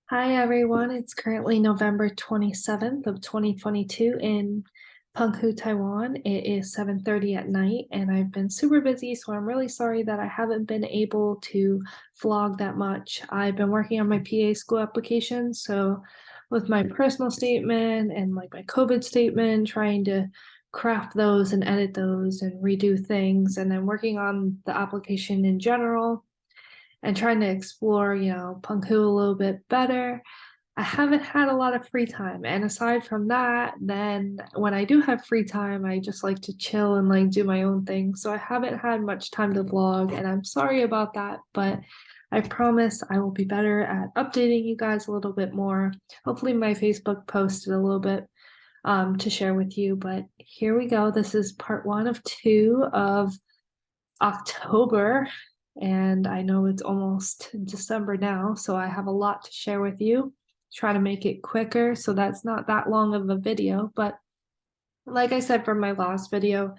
Hi everyone, it's currently November 27th of 2022 in Penghu, Taiwan. It is 7:30 at night and I've been super busy, so I'm really sorry that I haven't been able to vlog that much. I've been working on my PA school application, so with my personal statement and like my COVID statement, trying to craft those and edit those and redo things, and then working on the application in general and trying to explore, Penghu a little bit better. I haven't had a lot of free time. And aside from that, then when I do have free time, I just like to chill and like do my own thing. So I haven't had much time to vlog, and I'm sorry about that, but I promise I will be better at updating you guys a little bit more. Hopefully my Facebook posted a little bit to share with you, but here we go. This is part one of two of October, and I know it's almost December now, so I have a lot to share with you. Try to make it quicker so that's not that long of a video, but like I said from my last video,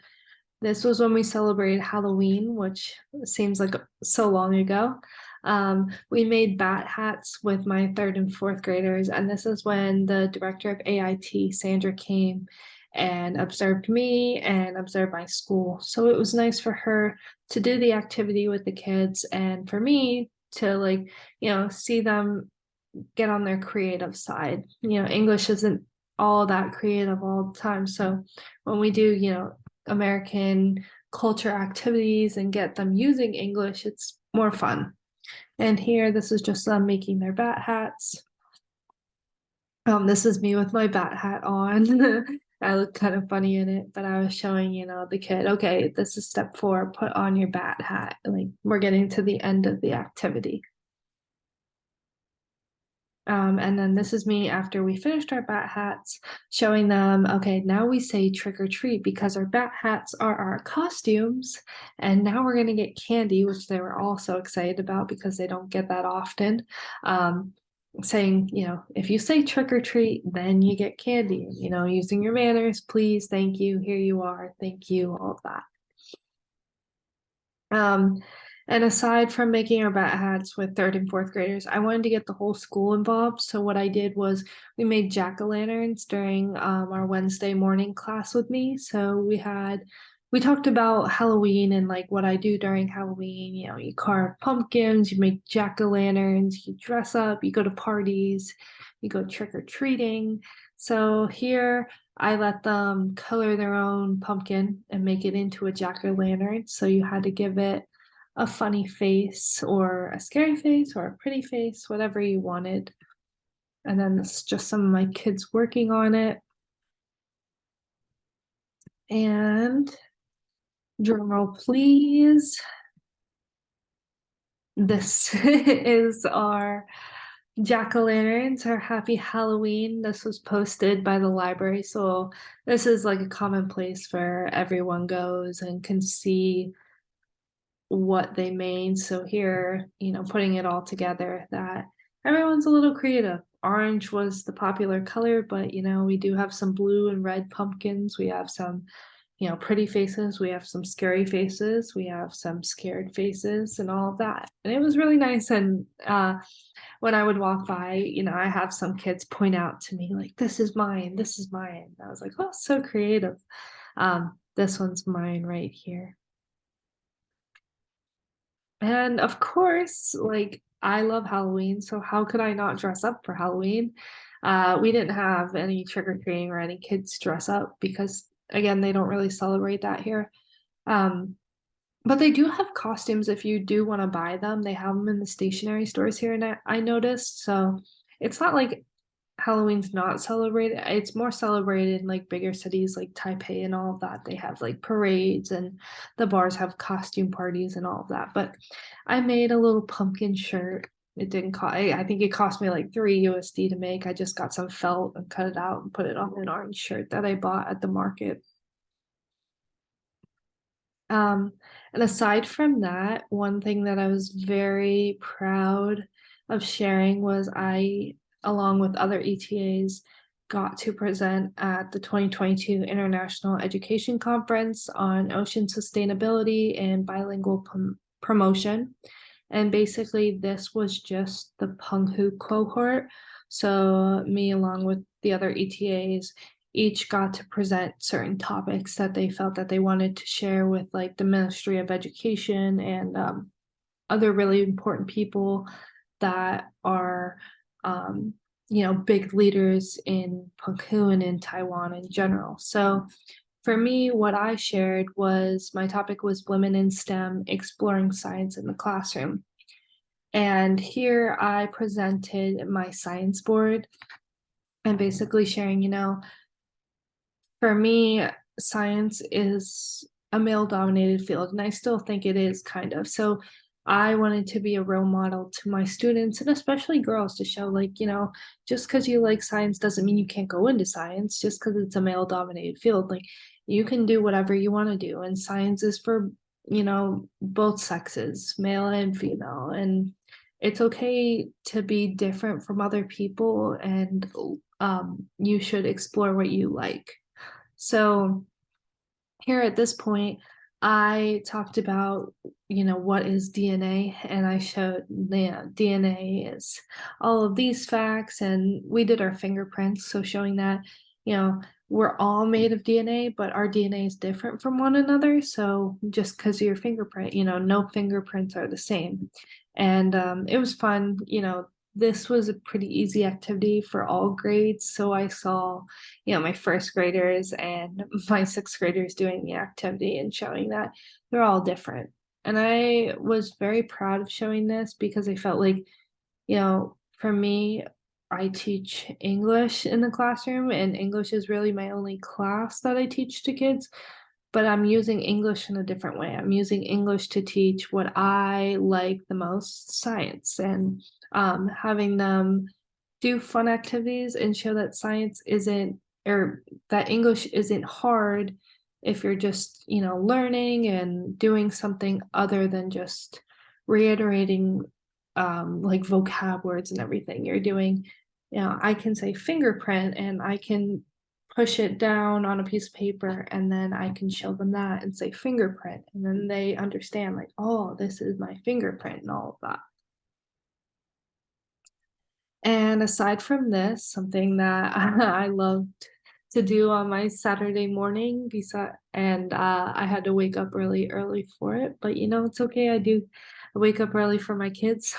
this was when we celebrated Halloween, which seems like so long ago. We made bat hats with my third and fourth graders, and this is when the director of AIT, Sandra, came and observed me and observed my school. So it was nice for her to do the activity with the kids and for me to see them get on their creative side. English isn't all that creative all the time. So when we do, American culture activities and get them using English, it's more fun. And here, this is just them making their bat hats. This is me with my bat hat on. I look kind of funny in it, but I was showing, the kid, okay, this is step 4, put on your bat hat. Like, we're getting to the end of the activity. And then this is me after we finished our bat hats, showing them, okay, now we say trick or treat because our bat hats are our costumes. And now we're going to get candy, which they were all so excited about because they don't get that often. Saying, if you say trick or treat, then you get candy, using your manners, please, thank you, here you are, thank you, all of that. And aside from making our bat hats with third and fourth graders, I wanted to get the whole school involved. So what I did was we made jack-o'-lanterns during our Wednesday morning class with me. So we talked about Halloween and like what I do during Halloween. You carve pumpkins, you make jack-o'-lanterns, you dress up, you go to parties, you go trick-or-treating. So here I let them color their own pumpkin and make it into a jack-o'-lantern. So you had to give it a funny face or a scary face or a pretty face, whatever you wanted. And then this is just some of my kids working on it. And drum roll, please. This is our jack-o'-lanterns, our happy Halloween. This was posted by the library, so this is like a common place where everyone goes and can see what they made. So here, putting it all together, that everyone's a little creative. Orange was the popular color, but we do have some blue and red pumpkins. We have some, pretty faces. We have some scary faces. We have some scared faces and all of that. And it was really nice. And when I would walk by, I have some kids point out to me like, this is mine, this is mine. I was like, oh, so creative. This one's mine right here. And of course, like I love Halloween, so how could I not dress up for Halloween? We didn't have any trick-or-treating or any kids dress up because again, they don't really celebrate that here. Um, but they do have costumes if you do want to buy them. They have them in the stationery stores here, and I noticed. So it's not like Halloween's not celebrated. It's more celebrated in like bigger cities like Taipei and all of that. They have like parades and the bars have costume parties and all of that. But I made a little pumpkin shirt. It didn't cost, I think it cost me like 3 USD to make. I just got some felt and cut it out and put it on an orange shirt that I bought at the market. Um, and aside from that, one thing that I was very proud of sharing was I, along with other ETAs, got to present at the 2022 International Education Conference on Ocean Sustainability and Bilingual Promotion. And basically, this was just the Penghu cohort. So, me, along with the other ETAs, each got to present certain topics that they felt that they wanted to share with like the Ministry of Education and other really important people that are um, big leaders in Penghu and in Taiwan in general. So for me, what I shared was my topic was women in STEM exploring science in the classroom. And here I presented my science board and basically sharing, for me, science is a male dominated field, and I still think it is kind of. So I wanted to be a role model to my students and especially girls to show, like, just because you like science doesn't mean you can't go into science just because it's a male dominated field. Like, you can do whatever you want to do, and science is for, both sexes, male and female. And it's okay to be different from other people, and you should explore what you like. So here at this point, I talked about, what is DNA, and I showed, yeah, DNA is all of these facts, and we did our fingerprints. So showing that, you know, we're all made of DNA, but our DNA is different from one another. So just because of your fingerprint, no fingerprints are the same. And it was fun. This was a pretty easy activity for all grades. So I saw, my first graders and my sixth graders doing the activity and showing that they're all different. And I was very proud of showing this because I felt like, for me, I teach English in the classroom, and English is really my only class that I teach to kids. But I'm using English in a different way. I'm using English to teach what I like the most, science, and having them do fun activities and show that science isn't, or that English isn't hard if you're just, learning and doing something other than just reiterating like vocab words and everything. You're doing, I can say fingerprint and I can push it down on a piece of paper and then I can show them that and say fingerprint. And then they understand, like, oh, this is my fingerprint and all of that. And aside from this, something that I loved to do on my Saturday morning, and I had to wake up really early for it, but it's okay. I wake up early for my kids.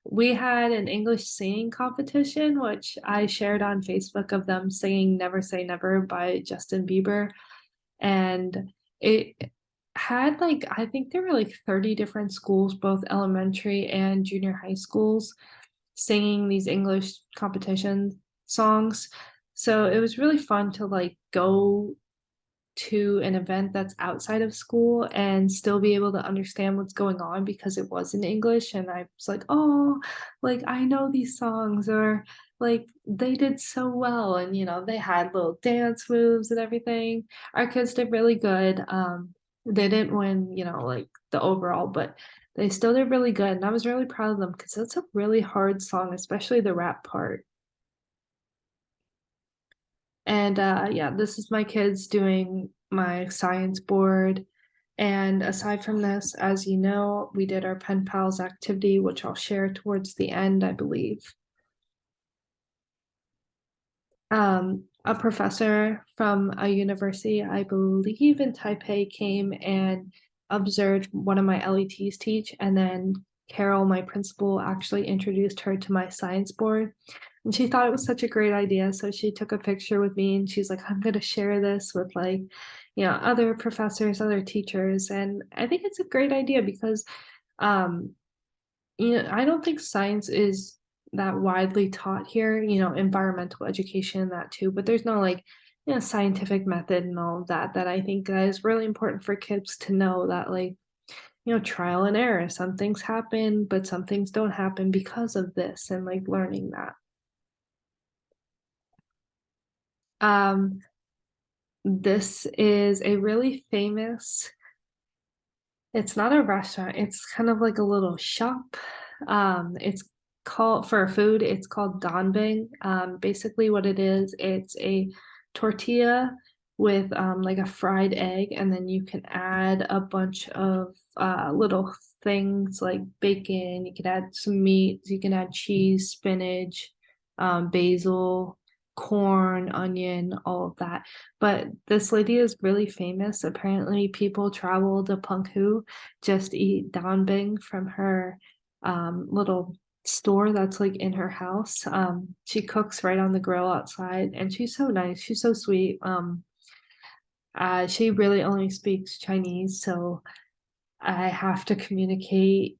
We had an English singing competition, which I shared on Facebook of them singing Never Say Never by Justin Bieber. And it had like, I think there were like 30 different schools, both elementary and junior high schools, singing these English competition songs. So it was really fun to like go to an event that's outside of school and still be able to understand what's going on because it was in English. And I was like, oh, like I know these songs, or like they did so well. And, they had little dance moves and everything. Our kids did really good. They didn't win, like the overall, but they still did really good. And I was really proud of them because that's a really hard song, especially the rap part. And yeah, this is my kids doing my science board. And aside from this, as you know, we did our pen pals activity, which I'll share towards the end, I believe. A professor from a university, I believe in Taipei, came and observed one of my LETs teach, and then Carol, my principal, actually introduced her to my science board. And she thought it was such a great idea. So she took a picture with me and she's like, I'm going to share this with like, other professors, other teachers. And I think it's a great idea because, um, I don't think science is that widely taught here, environmental education, that too, but there's no like, scientific method and all of that, that I think that is really important for kids to know that like, trial and error, some things happen, but some things don't happen because of this, and like learning that. Um, this is a really famous, it's not a restaurant, it's kind of like a little shop. It's called, for food, it's called Donbing. Basically what it is, it's a tortilla with like a fried egg, and then you can add a bunch of little things like bacon. You can add some meat. You can add cheese, spinach, basil, corn, onion, all of that. But this lady is really famous. Apparently, people travel to Penghu just to eat danbing from her little store that's like in her house. She cooks right on the grill outside, and she's so nice. She's so sweet. She really only speaks Chinese, so I have to communicate,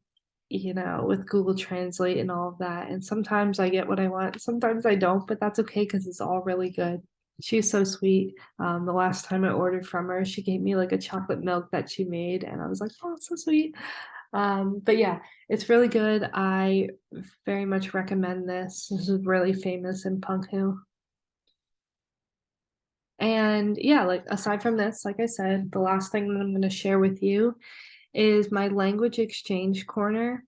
with Google Translate and all of that. And sometimes I get what I want, sometimes I don't, but that's okay because it's all really good. She's so sweet. The last time I ordered from her, she gave me like a chocolate milk that she made, and I was like, oh, it's so sweet. But yeah, it's really good. I very much recommend this. This is really famous in Penghu. And yeah, like aside from this, like I said, the last thing that I'm going to share with you is my language exchange corner.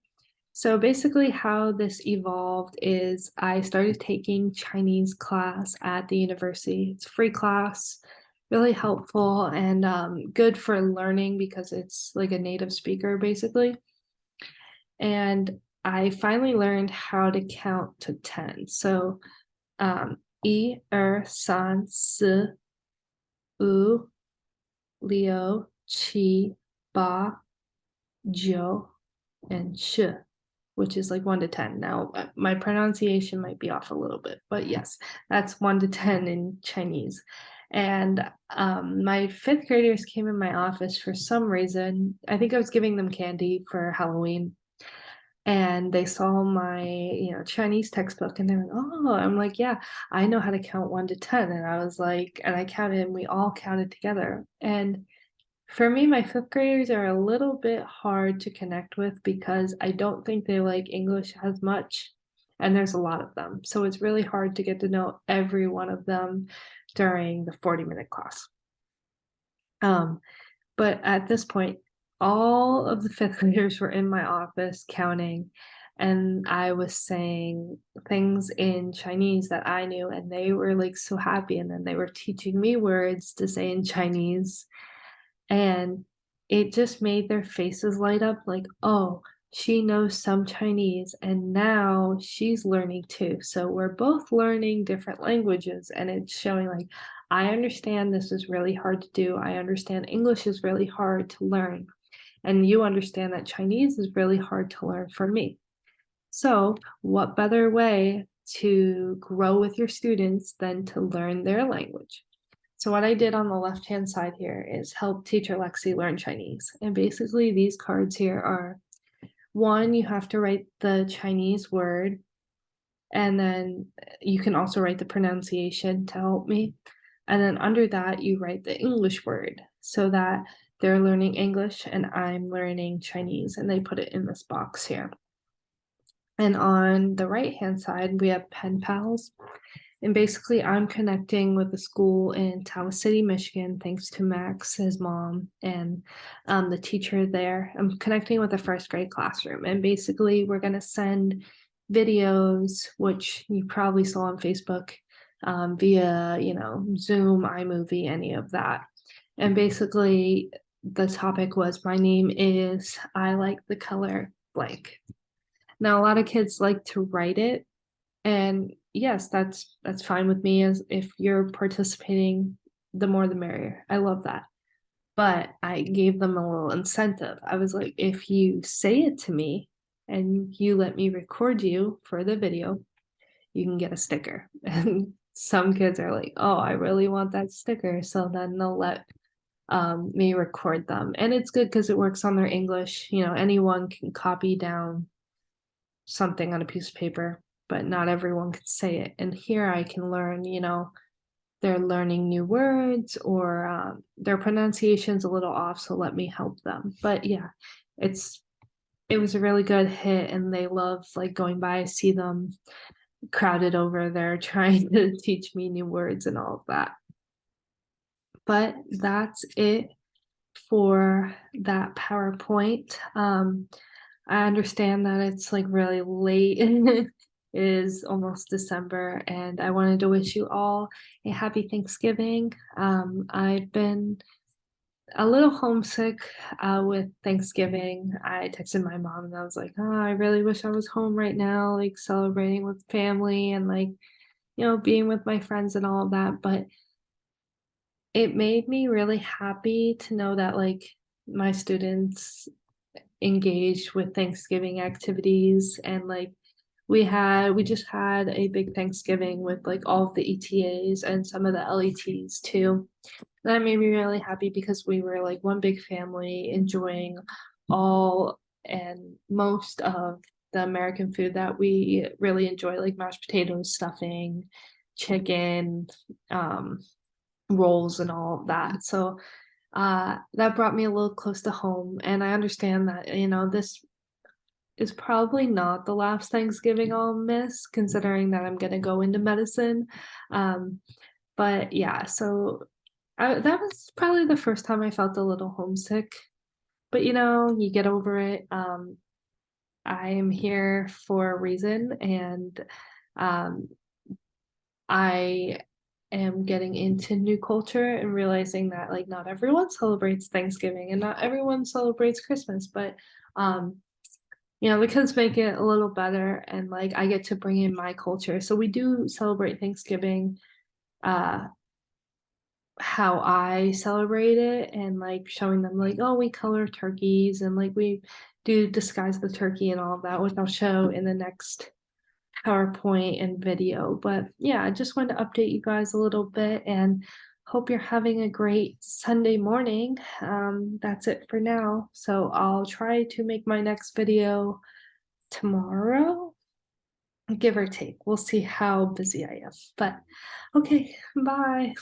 So basically, how this evolved is I started taking Chinese class at the university. It's a free class, really helpful and good for learning because it's like a native speaker, basically. And I finally learned how to count to 10. So, 一二三四五六七八九 and sh, which is like 1 to 10. Now, my pronunciation might be off a little bit, but yes, that's 1 to 10 in Chinese. And my fifth graders came in my office for some reason. I think I was giving them candy for Halloween, and they saw my Chinese textbook, and they were, oh, I'm like, yeah, I know how to count 1 to 10. And I was like, and I counted, and we all counted together. And for me, my fifth graders are a little bit hard to connect with because I don't think they like English as much, and there's a lot of them, so it's really hard to get to know every one of them during the 40-minute class. um but at this point, all of the fifth graders were in my office counting, and I was saying things in Chinese that I knew, and they were like so happy. And then they were teaching me words to say in Chinese, and it just made their faces light up like, oh, she knows some Chinese and now she's learning too. So we're both learning different languages, and it's showing like, I understand this is really hard to do. I understand English is really hard to learn. And you understand that Chinese is really hard to learn for me. So, what better way to grow with your students than to learn their language? So what I did on the left-hand side here is help teacher Lexi learn Chinese. And basically these cards here are, one, you have to write the Chinese word, and then you can also write the pronunciation to help me. And then under that, you write the English word so that they're learning English and I'm learning Chinese, and they put it in this box here. And on the right-hand side, we have pen pals. And basically, I'm connecting with a school in Tawas City, Michigan, thanks to Max, his mom, and the teacher there. I'm connecting with a first grade classroom. And basically, we're going to send videos, which you probably saw on Facebook, via, Zoom, iMovie, any of that. And basically, the topic was, my name is, I like the color blank. Now, a lot of kids like to write it, and yes, that's fine with me. As if you're participating, the more the merrier. I love that. But I gave them a little incentive. I was like, if you say it to me and you let me record you for the video, you can get a sticker. And some kids are like, oh, I really want that sticker. So then they'll let me record them. And it's good because it works on their English. Anyone can copy down something on a piece of paper, but not everyone can say it. And here I can learn, they're learning new words, or their pronunciation's a little off, so let me help them. But yeah, it was a really good hit, and they love like going by. I see them crowded over there trying to teach me new words and all of that. But that's it for that PowerPoint. I understand that it's like really late It is almost December, and I wanted to wish you all a happy Thanksgiving. I've been a little homesick with Thanksgiving. I texted my mom and I was like, "Oh, I really wish I was home right now, like celebrating with family and like, being with my friends and all of that." But it made me really happy to know that like my students engaged with Thanksgiving activities and like we just had a big Thanksgiving with like all of the ETAs and some of the LETs too. That made me really happy because we were like one big family enjoying all and most of the American food that we really enjoy, like mashed potatoes, stuffing, chicken, um, rolls, and all of that. So that brought me a little close to home. And I understand that, this is probably not the last Thanksgiving I'll miss, considering that I'm going to go into medicine. Um, but yeah, so that was probably the first time I felt a little homesick, but you get over it. I am here for a reason, and um, I am getting into new culture and realizing that like not everyone celebrates Thanksgiving and not everyone celebrates Christmas, but um, the kids make it a little better, and like I get to bring in my culture. So we do celebrate Thanksgiving uh how I celebrate it and like showing them like, oh, we color turkeys and like we do disguise the turkey and all of that, which I'll show in the next PowerPoint and video. But yeah, I just wanted to update you guys a little bit and hope you're having a great Sunday morning. That's it for now. So I'll try to make my next video tomorrow, give or take. We'll see how busy I am. But okay, bye.